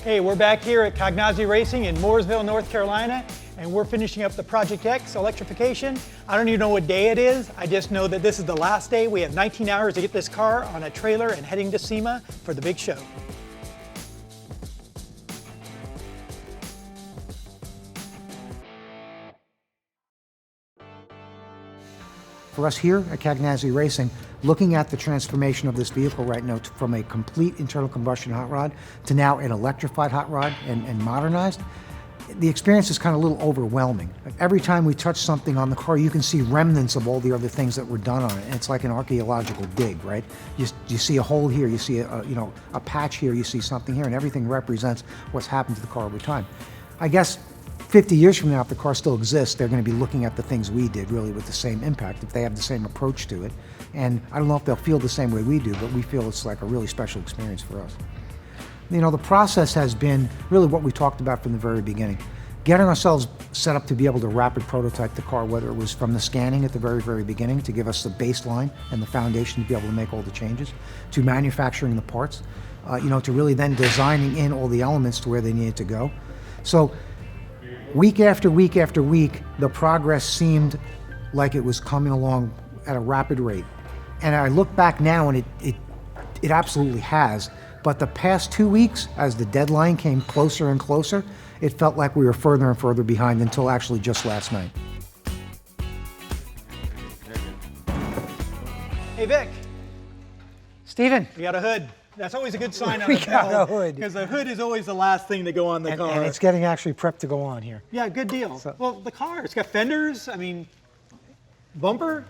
Hey, we're back here at Cognazi Racing in Mooresville, North Carolina, and we're finishing up the Project X electrification. I don't even know what day it is. I just know that this is the last day. We have 19 hours to get this car on a trailer and heading to SEMA for the big show. For us here at Cognazi Racing, looking at the transformation of this vehicle right now from a complete internal combustion hot rod to now an electrified hot rod and modernized, the experience is kind of a little overwhelming. Like every time we touch something on the car, you can see remnants of all the other things that were done on it. And it's like an archaeological dig, right? You see a hole here, you see a patch here, you see something here, and everything represents what's happened to the car over time. I guess 50 years from now, if the car still exists, they're going to be looking at the things we did really with the same impact, if they have the same approach to it. And I don't know if they'll feel the same way we do, but we feel it's like a really special experience for us. You know, the process has been really what we talked about from the very beginning. Getting ourselves set up to be able to rapid prototype the car, whether it was from the scanning at the very, very beginning to give us the baseline and the foundation to be able to make all the changes, to manufacturing the parts, to really then designing in all the elements to where they needed to go. So week after week after week, the progress seemed like it was coming along at a rapid rate. And I look back now and it absolutely has. But the past 2 weeks, as the deadline came closer and closer, it felt like we were further and further behind until actually just last night. Hey Vic, Steven. we got a hood. That's always a good sign on We the got build, a hood. because the hood is always the last thing to go on the car. And it's getting actually prepped to go on here. Yeah, good deal. So, well, the car, it's got fenders, I mean, bumper.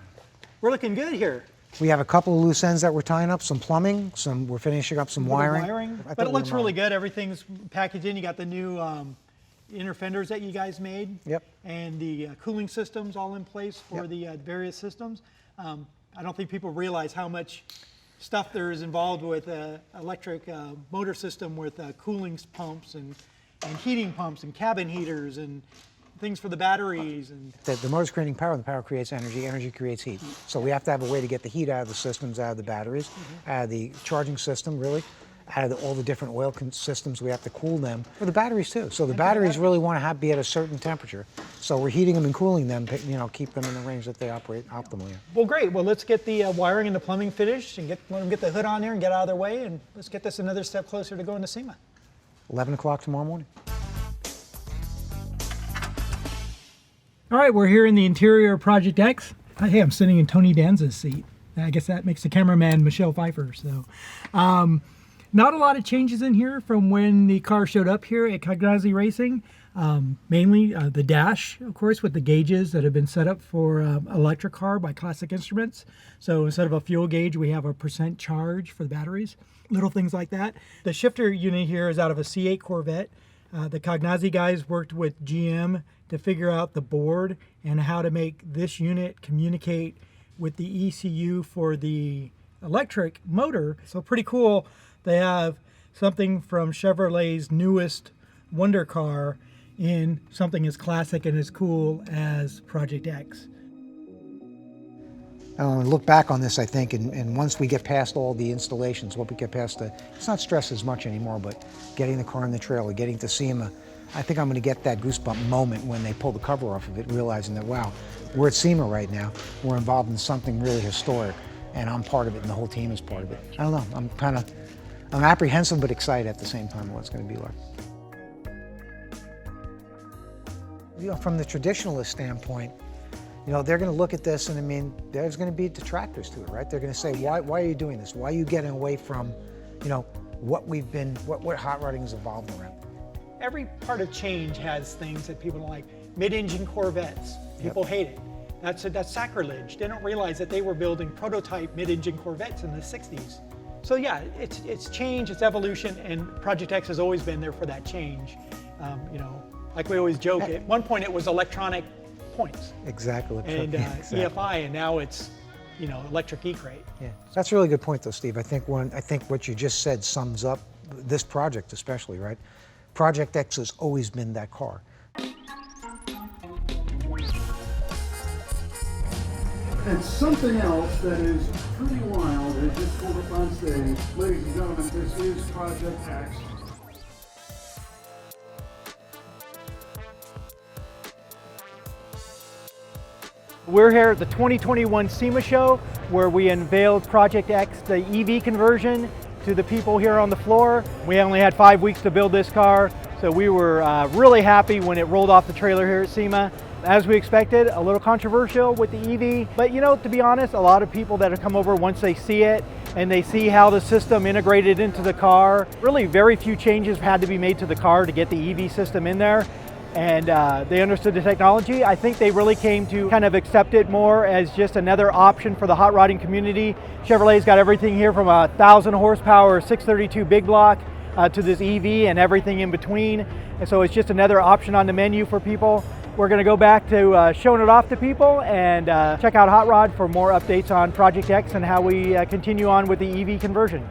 We're looking good here. we have a couple of loose ends that we're tying up, some plumbing, we're finishing up some wiring. But it looks really good. Everything's packaged in. You got the new inner fenders that you guys made. Yep. And the cooling systems all in place for the various systems. I don't think people realize how much stuff there is involved with electric motor system with cooling pumps and heating pumps and cabin heaters and things for the batteries. And the motor's creating power, and the power creates energy, energy creates heat. So we have to have a way to get the heat out of the systems, out of the batteries, out of the charging system, really, out of all the different oil systems. We have to cool them for the batteries too. So the batteries really want to be at a certain temperature. So we're heating them and cooling them, keep them in the range that they operate optimally. Well, great. Well, let's get the wiring and the plumbing finished and let them get the hood on there and get out of their way, and let's get this another step closer to going to SEMA. 11 o'clock tomorrow morning. All right, we're here in the interior of Project X. Hey, I'm sitting in Tony Danza's seat. I guess that makes the cameraman Michelle Pfeiffer. So, not a lot of changes in here from when the car showed up here at Cognazi Racing. Mainly the dash, of course, with the gauges that have been set up for electric car by Classic Instruments. So instead of a fuel gauge, we have a % charge for the batteries. Little things like that. The shifter unit here is out of a C8 Corvette. The Cognazi guys worked with GM to figure out the board and how to make this unit communicate with the ECU for the electric motor. So pretty cool. They have something from Chevrolet's newest wonder car in something as classic and as cool as Project X. Look back on this, I think, and once we get past all the installations, once we get past it's not stress as much anymore, but getting the car in the trailer, getting to SEMA, I think I'm going to get that goosebump moment when they pull the cover off of it, realizing that, wow, we're at SEMA right now, we're involved in something really historic, and I'm part of it, and the whole team is part of it. I don't know, I'm apprehensive but excited at the same time what it's going to be like. From the traditionalist standpoint, they're going to look at this, and I mean, there's going to be detractors to it, right? They're going to say, why are you doing this? Why are you getting away from, what hot rodding has evolved around? Every part of change has things that people don't like. Mid-engine Corvettes, people hate it. That's sacrilege. They don't realize that they were building prototype mid-engine Corvettes in the 60s. So yeah, it's change, it's evolution, and Project X has always been there for that change. Like we always joke, at one point it was electronic points. Exactly. And EFI, and now it's, electric E-crate. Yeah, that's a really good point though, Steve. I think what you just said sums up this project especially, right? Project X has always been that car. And something else that is pretty wild has just pulled up on stage. Ladies and gentlemen, this is Project X. We're here at the 2021 SEMA show where we unveiled Project X, the EV conversion, to the people here on the floor. We only had 5 weeks to build this car, so we were really happy when it rolled off the trailer here at SEMA. As we expected, a little controversial with the EV, but you know, to be honest, a lot of people that have come over, once they see it and they see how the system integrated into the car, really very few changes had to be made to the car to get the EV system in there. And they understood the technology. I think they really came to kind of accept it more as just another option for the hot rodding community. Chevrolet's got everything here from a 1,000 horsepower 632 big block to this EV and everything in between. And so it's just another option on the menu for people. We're going to go back to showing it off to people and check out Hot Rod for more updates on Project X and how we continue on with the EV conversion.